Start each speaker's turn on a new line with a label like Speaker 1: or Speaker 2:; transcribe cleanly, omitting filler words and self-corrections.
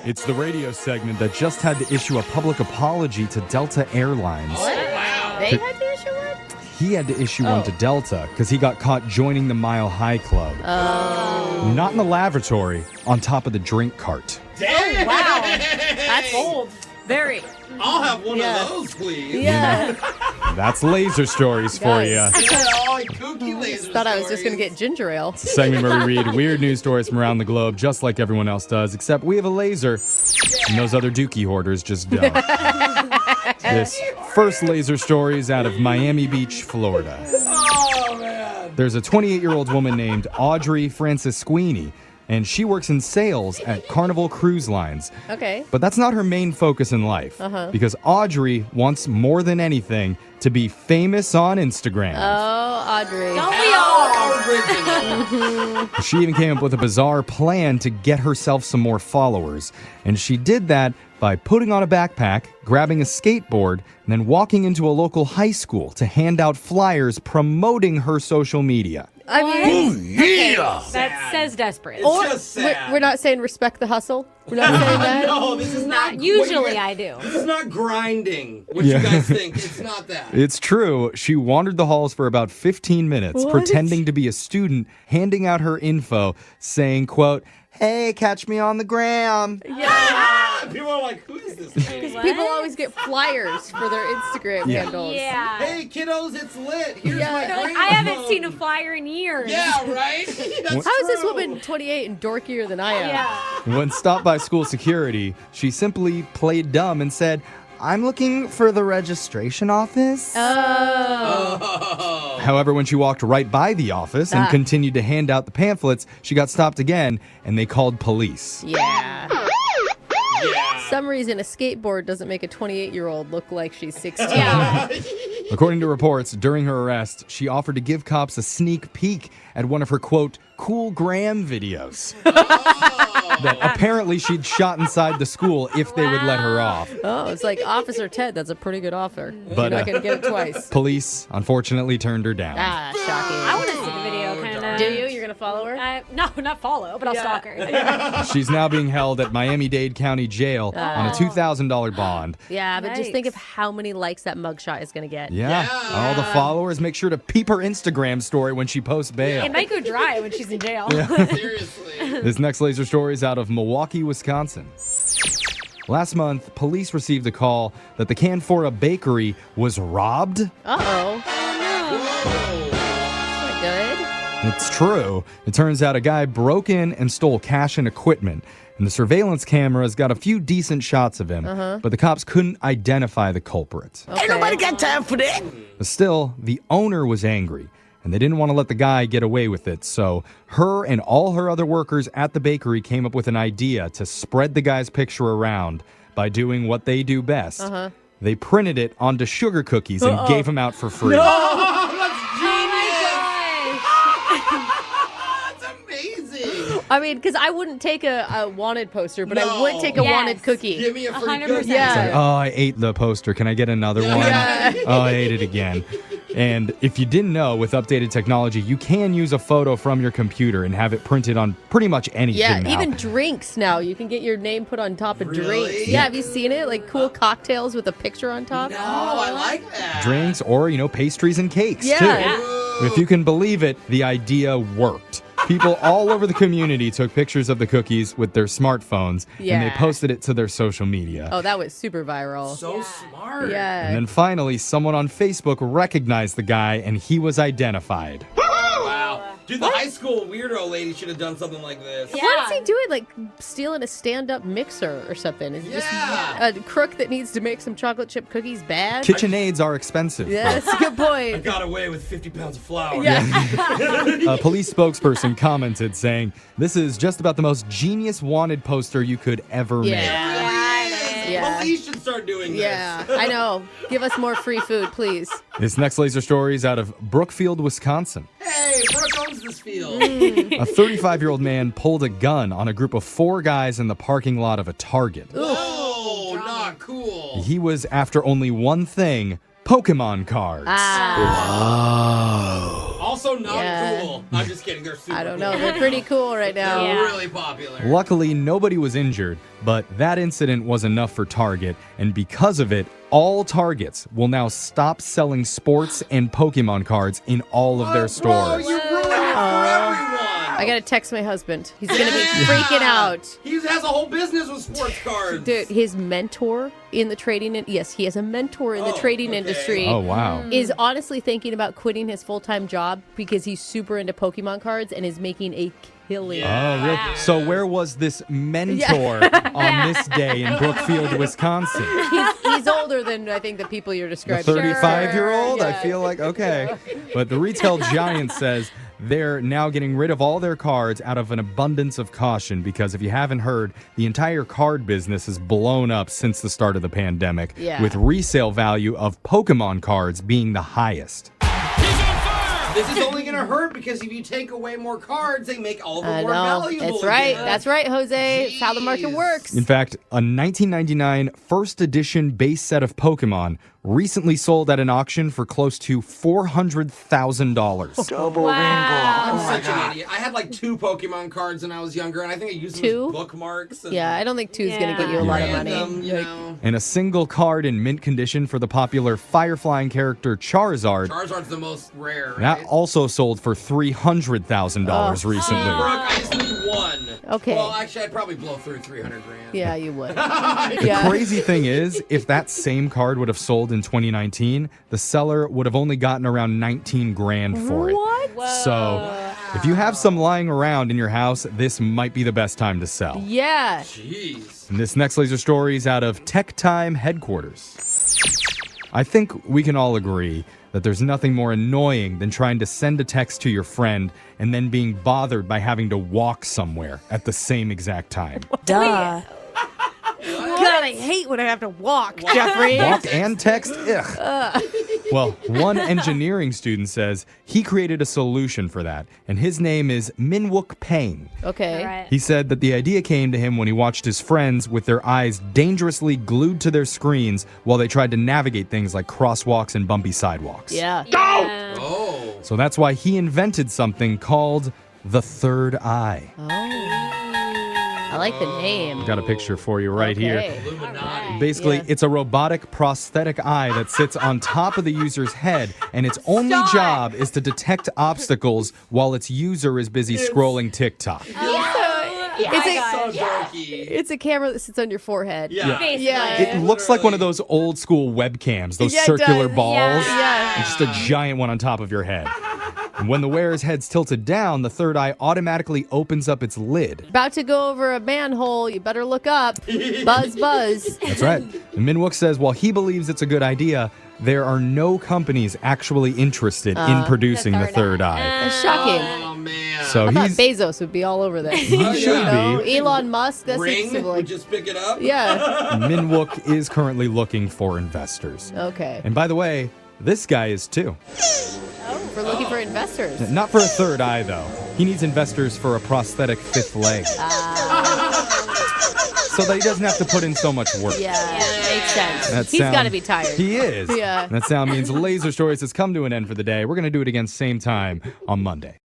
Speaker 1: It's the radio segment that just had to issue a public apology to Delta Airlines.
Speaker 2: Oh, wow.
Speaker 3: They had to issue one?
Speaker 1: He had to issue one to Delta because he got caught joining the Mile High Club.
Speaker 3: Oh.
Speaker 1: Not in the lavatory, on top of the drink cart.
Speaker 2: Damn.
Speaker 3: Wow. That's bold. Very.
Speaker 2: I'll have one of those, please.
Speaker 3: Yeah.
Speaker 1: That's laser stories for you.
Speaker 3: Guys.
Speaker 2: Yeah, all kooky laser
Speaker 3: Thought I was just going to
Speaker 2: stories.
Speaker 3: get ginger ale.
Speaker 1: It's a segment where we read weird news stories from around the globe, just like everyone else does, except we have a laser, and those other dookie hoarders just don't. This first laser story is out of Miami Beach, Florida.
Speaker 2: Oh, man.
Speaker 1: There's a 28-year-old woman named Audrey Francisquini, and she works in sales at Carnival Cruise Lines.
Speaker 3: Okay.
Speaker 1: But that's not her main focus in life, because Audrey wants more than anything to be famous on Instagram.
Speaker 3: Oh, Audrey.
Speaker 2: Original.
Speaker 1: She even came up with a bizarre plan to get herself some more followers. And she did that by putting on a backpack, grabbing a skateboard, and then walking into a local high school to hand out flyers promoting her social media.
Speaker 3: I mean,
Speaker 4: That says desperate.
Speaker 2: It's just sad.
Speaker 3: we're not saying respect the hustle. We're not saying that.
Speaker 2: No, this is not.
Speaker 4: Not usually
Speaker 2: what you guys-
Speaker 4: I do.
Speaker 2: This is not grinding. What
Speaker 1: Yeah.
Speaker 2: you guys think? It's not that.
Speaker 1: It's true. She wandered the halls for about 15 minutes,
Speaker 3: What?
Speaker 1: pretending to be a student, handing out her info, saying, quote, "Hey, catch me on the gram."
Speaker 2: People are like, who is this lady?
Speaker 3: People always get flyers for their Instagram
Speaker 1: Yeah.
Speaker 3: handles.
Speaker 4: Yeah.
Speaker 2: Hey, kiddos, it's lit. Here's
Speaker 3: Yeah.
Speaker 2: my
Speaker 4: They're like,
Speaker 2: gram
Speaker 4: I haven't
Speaker 2: phone."
Speaker 4: seen a flyer in years.
Speaker 2: Yeah, right? That's
Speaker 3: How is this
Speaker 2: true.
Speaker 3: woman 28 and dorkier than I am?
Speaker 4: Yeah.
Speaker 1: When stopped by school security, she simply played dumb and said, "I'm looking for the registration office."
Speaker 2: Oh.
Speaker 1: However, when she walked right by the office and
Speaker 3: Ah.
Speaker 1: continued to hand out the pamphlets, she got stopped again, and they called police.
Speaker 3: Yeah.
Speaker 2: Yeah.
Speaker 3: Some reason a skateboard doesn't make a 28-year-old look like she's 16.
Speaker 4: Yeah.
Speaker 1: According to reports, during her arrest, she offered to give cops a sneak peek at one of her, quote, cool gram videos that apparently she'd shot inside the school if they would let her off.
Speaker 3: Oh, it's like Officer Ted. That's a pretty good offer.
Speaker 1: But,
Speaker 3: You're not going to get it twice.
Speaker 1: Police, unfortunately, turned her down.
Speaker 3: Ah, shocking.
Speaker 4: I want to see the video, kind of.
Speaker 3: Do you? You're going to follow her?
Speaker 4: No, not follow, but I'll stalk her.
Speaker 1: She's now being held at Miami-Dade County Jail on a $2,000 bond.
Speaker 3: Yeah, but just think
Speaker 4: Nice.
Speaker 3: of how many likes that mugshot is going to get.
Speaker 1: Yeah. All the followers make sure to peep her Instagram story when she posts bail.
Speaker 4: It might go dry when she's in jail.
Speaker 2: Seriously.
Speaker 1: This next laser story is out of Milwaukee, Wisconsin. Last month, police received a call that the Canfora bakery was robbed.
Speaker 3: Uh-oh.
Speaker 2: Whoa.
Speaker 3: That's not good.
Speaker 1: It's true. It turns out a guy broke in and stole cash and equipment. And the surveillance cameras got a few decent shots of him, but the cops couldn't identify the culprit.
Speaker 3: Okay.
Speaker 5: got time for that.
Speaker 1: Still, the owner was angry, and they didn't want to let the guy get away with it. So her and all her other workers at the bakery came up with an idea to spread the guy's picture around by doing what they do best. They printed it onto sugar cookies and gave them out for free.
Speaker 2: That's amazing.
Speaker 3: I mean, because I wouldn't take a wanted poster, but I
Speaker 2: No.
Speaker 3: would take a
Speaker 4: Yes.
Speaker 3: wanted cookie.
Speaker 2: Give me a free
Speaker 4: 100%.
Speaker 2: cookie.
Speaker 3: Yeah.
Speaker 1: It's like, oh, I ate the poster. Can I get another one?
Speaker 3: Yeah.
Speaker 1: Oh, I ate it again. And if you didn't know, with updated technology, you can use a photo from your computer and have it printed on pretty much anything
Speaker 3: Yeah,
Speaker 1: now.
Speaker 3: even drinks now. You can get your name put on top of
Speaker 2: Really?
Speaker 3: drinks. Yeah, have you seen it? Like cool cocktails with a picture on top.
Speaker 2: No, I like that.
Speaker 1: drinks or, pastries and cakes,
Speaker 3: Yeah.
Speaker 1: too.
Speaker 2: Ooh.
Speaker 1: If you can believe it, the idea worked. People all over the community took pictures of the cookies with their smartphones, and they
Speaker 3: Yeah.
Speaker 1: posted it to their social media.
Speaker 3: Oh, that was super viral.
Speaker 2: So smart.
Speaker 3: Yeah.
Speaker 1: And then finally, someone on Facebook recognized the guy, and he was identified.
Speaker 2: Wow. Dude, the high school weirdo lady should have done something like this.
Speaker 4: Yeah.
Speaker 3: What is he doing? Like stealing a stand-up mixer or something? Is
Speaker 2: Yeah.
Speaker 3: just a crook that needs to make some chocolate chip cookies bad?
Speaker 1: KitchenAids are expensive.
Speaker 3: Yeah, that's a good
Speaker 2: I
Speaker 3: point.
Speaker 2: got away with 50 pounds of flour.
Speaker 3: Yeah.
Speaker 1: A police spokesperson commented saying, "This is just about the most genius wanted poster you could ever make."
Speaker 3: Yeah. Yeah.
Speaker 2: Police should start doing this.
Speaker 3: Yeah, I know. Give us more free food, please.
Speaker 1: This next laser story is out of Brookfield, Wisconsin.
Speaker 2: Hey, Brooke owns this field.
Speaker 3: Mm.
Speaker 1: A 35-year-old man pulled a gun on a group of 4 guys in the parking lot of a Target.
Speaker 2: Whoa, not cool.
Speaker 1: He was after only one thing, Pokemon cards.
Speaker 3: Ah.
Speaker 2: Also also not
Speaker 3: Yeah.
Speaker 2: cool. I'm just kidding. They're super
Speaker 3: I don't
Speaker 2: cool.
Speaker 3: know. They're pretty cool right now.
Speaker 2: They're
Speaker 4: Yeah.
Speaker 2: really popular.
Speaker 1: Luckily, nobody was injured, but that incident was enough for Target, and because of it, all Targets will now stop selling sports and Pokemon cards in all of their
Speaker 2: Bro,
Speaker 1: stores.
Speaker 2: you ruined it for everyone.
Speaker 3: I gotta text my husband. He's gonna be freaking out.
Speaker 2: He has a whole business with sports cards.
Speaker 3: Dude, his mentor in the trading, yes, he has a mentor in the
Speaker 2: Oh,
Speaker 3: trading
Speaker 2: okay.
Speaker 3: industry.
Speaker 1: Oh, wow.
Speaker 3: Is honestly thinking about quitting his full-time job because he's super into Pokemon cards and is making a killing.
Speaker 2: Yeah.
Speaker 1: Oh, really?
Speaker 4: Wow.
Speaker 1: So where was this mentor on this day in Brookfield, Wisconsin?
Speaker 3: He's older than I think the people you're
Speaker 1: The
Speaker 3: describing.
Speaker 1: 35-year-old? I
Speaker 3: Yeah.
Speaker 1: feel like, okay. But the retail giant says they're now getting rid of all their cards out of an abundance of caution because if you haven't heard, the entire card business has blown up since the start of the pandemic,
Speaker 3: Yeah.
Speaker 1: with resale value of Pokemon cards being the highest.
Speaker 2: This is only going to hurt because if you take away more cards, they make all of them
Speaker 3: I
Speaker 2: more
Speaker 3: know.
Speaker 2: valuable.
Speaker 3: That's right.
Speaker 2: again.
Speaker 3: That's right, Jose. It's how the market
Speaker 2: Jeez.
Speaker 3: works.
Speaker 1: In fact, a 1999 first edition base set of Pokemon recently sold at an auction for close to $400,000.
Speaker 4: Wow.
Speaker 2: I'm such an idiot. I had like 2 Pokemon cards when I was younger, and I think I used them
Speaker 3: 2?
Speaker 2: as bookmarks. And
Speaker 3: Yeah, I don't think two's gonna
Speaker 4: Yeah.
Speaker 3: get you a lot of money.
Speaker 2: random, you know.
Speaker 1: And a single card in mint condition for the popular fire-flying character Charizard.
Speaker 2: Charizard's the most rare, right?
Speaker 1: That also sold for $300,000 recently.
Speaker 2: Brooke, I just need 1.
Speaker 3: Okay.
Speaker 2: Well, actually, I'd probably blow through 300 grand.
Speaker 3: Yeah, you would.
Speaker 1: The
Speaker 3: Yeah.
Speaker 1: crazy thing is, if that same card would have sold in 2019, the seller would have only gotten around 19 grand for it.
Speaker 3: What?
Speaker 1: So, if you have some lying around in your house, this might be the best time to sell.
Speaker 3: Yeah.
Speaker 2: Jeez.
Speaker 1: And this next laser story is out of Tech Time headquarters. I think we can all agree that there's nothing more annoying than trying to send a text to your friend and then being bothered by having to walk somewhere at the same exact time.
Speaker 4: Duh.
Speaker 3: God, I hate when I have to walk, Jeffrey.
Speaker 1: Walk and text? Ugh. Well, one engineering student says he created a solution for that, and his name is Minwook Pang.
Speaker 3: Okay.
Speaker 4: Right.
Speaker 1: He said that the idea came to him when he watched his friends with their eyes dangerously glued to their screens while they tried to navigate things like crosswalks and bumpy sidewalks.
Speaker 3: Yeah.
Speaker 4: Yeah.
Speaker 2: Oh.
Speaker 1: So that's why he invented something called the third eye.
Speaker 3: I like the name.
Speaker 1: Got a picture for you right here.
Speaker 3: Okay.
Speaker 2: Illuminati.
Speaker 1: Basically,
Speaker 3: Yeah.
Speaker 1: it's a robotic prosthetic eye that sits on top of the user's head, and its only
Speaker 4: Stop.
Speaker 1: job is to detect obstacles while its user is busy scrolling TikTok.
Speaker 3: It's
Speaker 4: I
Speaker 3: a,
Speaker 2: So dorky.
Speaker 3: it's a camera that sits on your forehead.
Speaker 2: Yeah.
Speaker 4: Basically.
Speaker 3: Yeah.
Speaker 1: It looks like one of those old school webcams, those
Speaker 3: Yeah, it
Speaker 1: circular
Speaker 3: does.
Speaker 1: balls,
Speaker 3: Yeah.
Speaker 1: and just a giant one on top of your head. And when the wearer's head's tilted down, the third eye automatically opens up its lid.
Speaker 3: About to go over a manhole. You better look up. Buzz, buzz.
Speaker 1: That's right. And Minwook says while he believes it's a good idea, there are no companies actually interested in producing the third eye.
Speaker 3: That's shocking.
Speaker 2: Oh, man.
Speaker 1: So
Speaker 3: I thought
Speaker 1: he's
Speaker 3: Bezos would be all over this.
Speaker 1: he should be.
Speaker 3: Elon Musk. That's
Speaker 2: Ring
Speaker 3: like,
Speaker 2: would just pick it up.
Speaker 3: yeah.
Speaker 1: Minwook is currently looking for investors.
Speaker 3: Okay.
Speaker 1: And by the way, this guy is too.
Speaker 3: We're looking for investors.
Speaker 1: Not for a third eye, though. He needs investors for a prosthetic fifth leg. So that he doesn't have to put in so much work.
Speaker 3: Yeah, makes sense.
Speaker 1: That
Speaker 3: He's
Speaker 1: sound-
Speaker 3: got to be tired.
Speaker 1: He is.
Speaker 3: Yeah.
Speaker 1: That sound means Laser Stories has come to an end for the day. We're going to do it again same time on Monday.